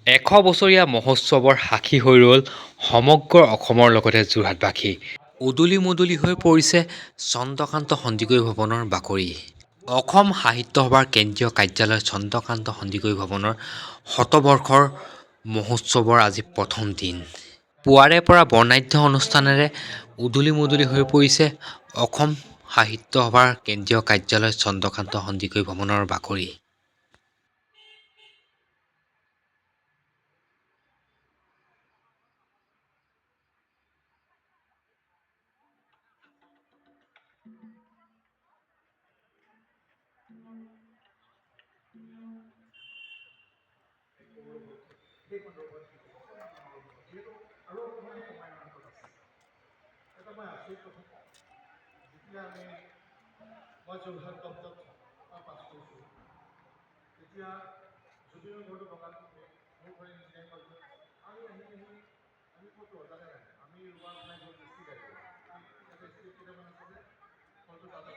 100 বছৰীয়া মহোৎসৱৰ সাক্ষী হৈ ৰ'ল সমগ্ৰ অসমৰ লগতে যোৰহাটবাসী। উদুলি মুদুলি হৈ পৰিছে চন্দ্ৰকান্ত সন্দিকৈ ভৱনৰ বাকৰি। অসম সাহিত্য সভাৰ কেন্দ্ৰীয় কাৰ্যালয় চন্দ্ৰকান্ত সন্দিকৈ ভৱনৰ শতবৰ্ষৰ মহোৎসৱৰ আজি প্ৰথম দিন। পুৱাৰে পৰা বৰ্ণাঢ্য অনুষ্ঠানেৰে উদুলি মুদুলি হৈ পৰিছে অসম সাহিত্য সভাৰ কেন্দ্ৰীয় কাৰ্যালয় চন্দ্ৰকান্ত সন্দিকৈ ভৱনৰ বাকৰি। মই যোৰহাট কলেজত পাছ কৰিছোঁ তেতিয়া যদিও ঘৰটো দোকান মোৰ ঘৰ ইঞ্জিনিয়াৰিং কলেজত আমি আমি ক'তো জানে নাই আমি ৰোৱা ঠাই বহুত বেছি লাগে কেইটামান আছে যে ঘৰটো তাতে